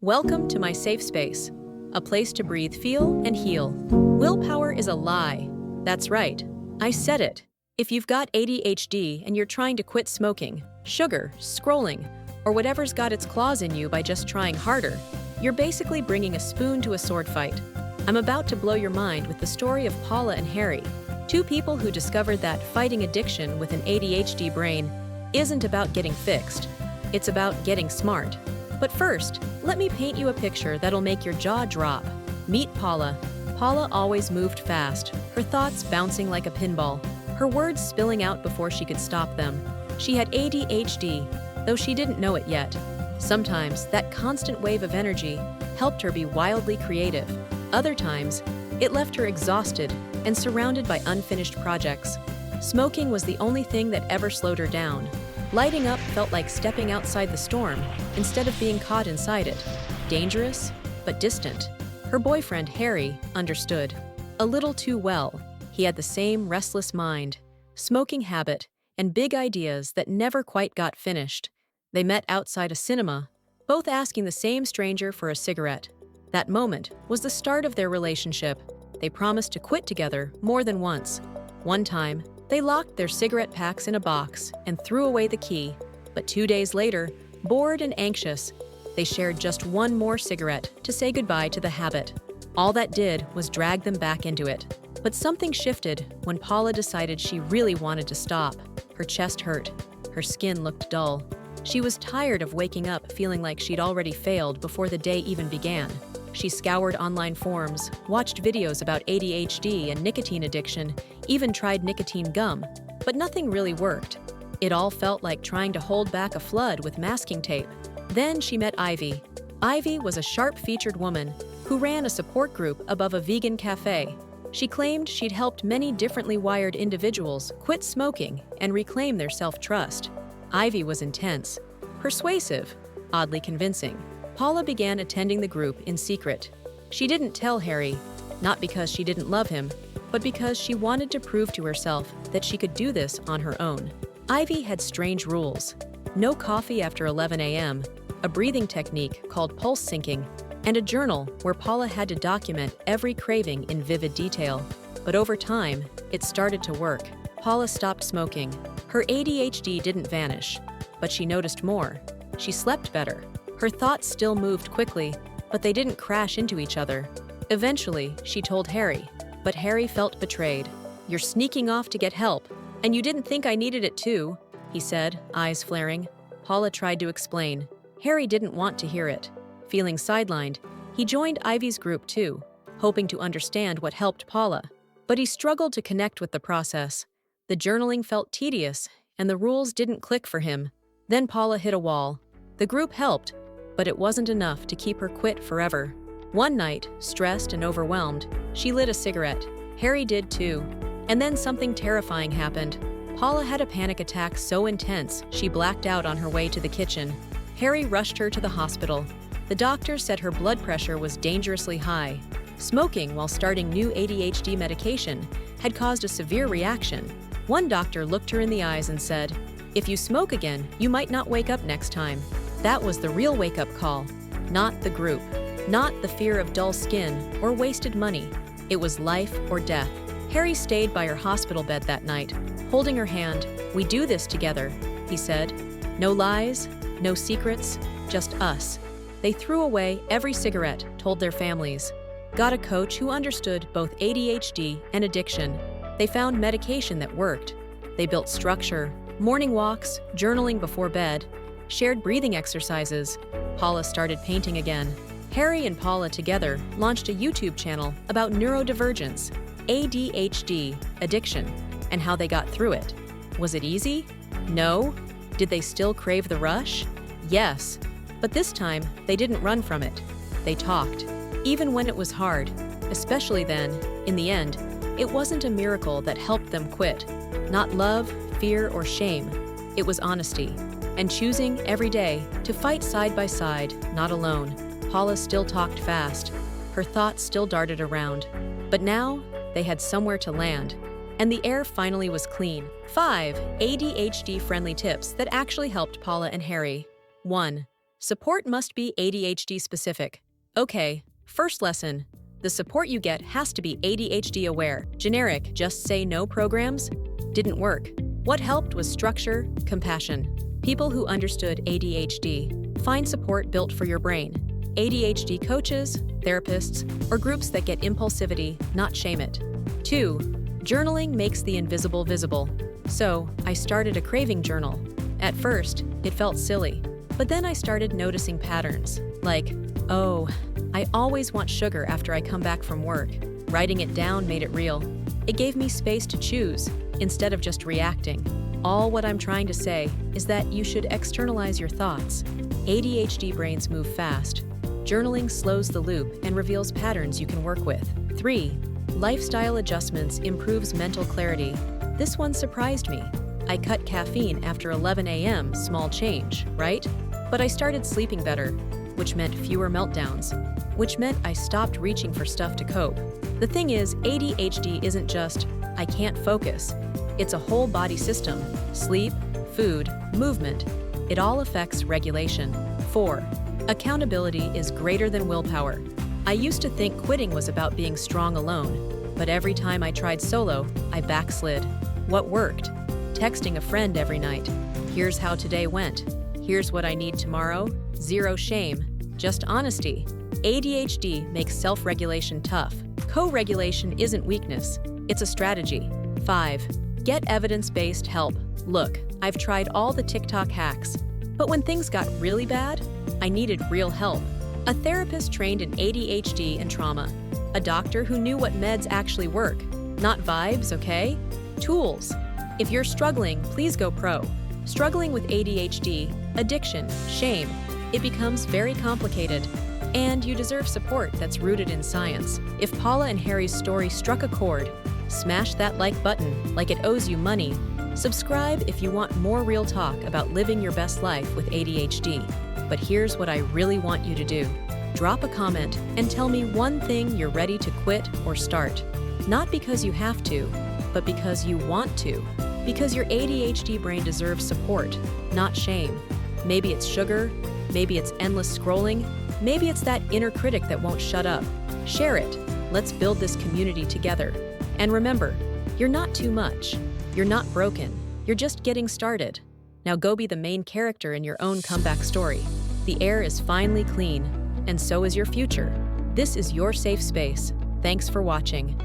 Welcome to my safe space, a place to breathe, feel, and heal. Willpower is a lie. That's right. I said it. If you've got ADHD and you're trying to quit smoking, sugar, scrolling, or whatever's got its claws in you by just trying harder, you're basically bringing a spoon to a sword fight. I'm about to blow your mind with the story of Paula and Harry, two people who discovered that fighting addiction with an ADHD brain isn't about getting fixed. It's about getting smart. But first, let me paint you a picture that'll make your jaw drop. Meet Paula. Paula always moved fast, her thoughts bouncing like a pinball, her words spilling out before she could stop them. She had ADHD, though she didn't know it yet. Sometimes, that constant wave of energy helped her be wildly creative. Other times, it left her exhausted and surrounded by unfinished projects. Smoking was the only thing that ever slowed her down. Lighting up felt like stepping outside the storm instead of being caught inside it. Dangerous, but distant. Her boyfriend, Harry, understood. A little too well. He had the same restless mind, smoking habit, and big ideas that never quite got finished. They met outside a cinema, both asking the same stranger for a cigarette. That moment was the start of their relationship. They promised to quit together more than once. One time, they locked their cigarette packs in a box and threw away the key, but 2 days later, bored and anxious, they shared just one more cigarette to say goodbye to the habit. All that did was drag them back into it. But something shifted when Paula decided she really wanted to stop. Her chest hurt. Her skin looked dull. She was tired of waking up feeling like she'd already failed before the day even began. She scoured online forums, watched videos about ADHD and nicotine addiction, even tried nicotine gum, but nothing really worked. It all felt like trying to hold back a flood with masking tape. Then she met Ivy. Ivy was a sharp-featured woman who ran a support group above a vegan cafe. She claimed she'd helped many differently wired individuals quit smoking and reclaim their self-trust. Ivy was intense, persuasive, oddly convincing. Paula began attending the group in secret. She didn't tell Harry, not because she didn't love him, but because she wanted to prove to herself that she could do this on her own. Ivy had strange rules. No coffee after 11 a.m., a breathing technique called pulse syncing, and a journal where Paula had to document every craving in vivid detail. But over time, it started to work. Paula stopped smoking. Her ADHD didn't vanish, but she noticed more. She slept better. Her thoughts still moved quickly, but they didn't crash into each other. Eventually, she told Harry, but Harry felt betrayed. "You're sneaking off to get help, and you didn't think I needed it too," he said, eyes flaring. Paula tried to explain. Harry didn't want to hear it. Feeling sidelined, he joined Ivy's group too, hoping to understand what helped Paula. But he struggled to connect with the process. The journaling felt tedious, and the rules didn't click for him. Then Paula hit a wall. The group helped, but it wasn't enough to keep her quit forever. One night, stressed and overwhelmed, she lit a cigarette. Harry did too. And then something terrifying happened. Paula had a panic attack so intense she blacked out on her way to the kitchen. Harry rushed her to the hospital. The doctor said her blood pressure was dangerously high. Smoking while starting new ADHD medication had caused a severe reaction. One doctor looked her in the eyes and said, "If you smoke again, you might not wake up next time." That was the real wake-up call, not the group, not the fear of dull skin or wasted money. It was life or death. Harry stayed by her hospital bed that night, holding her hand. "We do this together," he said. "No lies, no secrets, just us." They threw away every cigarette, told their families. Got a coach who understood both ADHD and addiction. They found medication that worked. They built structure, morning walks, journaling before bed, shared breathing exercises. Paula started painting again. Harry and Paula together launched a YouTube channel about neurodivergence, ADHD, addiction, and how they got through it. Was it easy? No. Did they still crave the rush? Yes. But this time, they didn't run from it. They talked, even when it was hard. Especially then, in the end, it wasn't a miracle that helped them quit. Not love, fear, or shame. It was honesty. And choosing every day to fight side by side, not alone. Paula still talked fast. Her thoughts still darted around. But now, they had somewhere to land. And the air finally was clean. 5 ADHD-friendly tips that actually helped Paula and Harry. 1. Support must be ADHD specific. Okay, first lesson. The support you get has to be ADHD aware. Generic, just say no programs didn't work. What helped was structure, compassion. People who understood ADHD. Find support built for your brain. ADHD coaches, therapists, or groups that get impulsivity, not shame it. 2. Journaling makes the invisible visible. So, I started a craving journal. At first, it felt silly, but then I started noticing patterns, like, oh, I always want sugar after I come back from work. Writing it down made it real. It gave me space to choose, instead of just reacting. All what I'm trying to say is that you should externalize your thoughts. ADHD brains move fast. Journaling slows the loop and reveals patterns you can work with. 3. Lifestyle adjustments improves mental clarity. This one surprised me. I cut caffeine after 11 a.m., small change, right? But I started sleeping better, which meant fewer meltdowns, which meant I stopped reaching for stuff to cope. The thing is, ADHD isn't just, I can't focus. It's a whole body system. Sleep, food, movement. It all affects regulation. 4. Accountability is greater than willpower. I used to think quitting was about being strong alone, but every time I tried solo, I backslid. What worked? Texting a friend every night. Here's how today went. Here's what I need tomorrow. Zero shame, just honesty. ADHD makes self-regulation tough. Co-regulation isn't weakness, it's a strategy. 5. Get evidence-based help. Look, I've tried all the TikTok hacks, but when things got really bad, I needed real help. A therapist trained in ADHD and trauma. A doctor who knew what meds actually work. Not vibes, okay? Tools. If you're struggling, please go pro. Struggling with ADHD, addiction, shame, it becomes very complicated. And you deserve support that's rooted in science. If Paula and Harry's story struck a chord, smash that like button like it owes you money. Subscribe if you want more real talk about living your best life with ADHD. But here's what I really want you to do. Drop a comment and tell me one thing you're ready to quit or start. Not because you have to, but because you want to. Because your ADHD brain deserves support, not shame. Maybe it's sugar, maybe it's endless scrolling, maybe it's that inner critic that won't shut up. Share it. Let's build this community together. And remember, you're not too much. You're not broken. You're just getting started. Now go be the main character in your own comeback story. The air is finally clean, and so is your future. This is your safe space. Thanks for watching.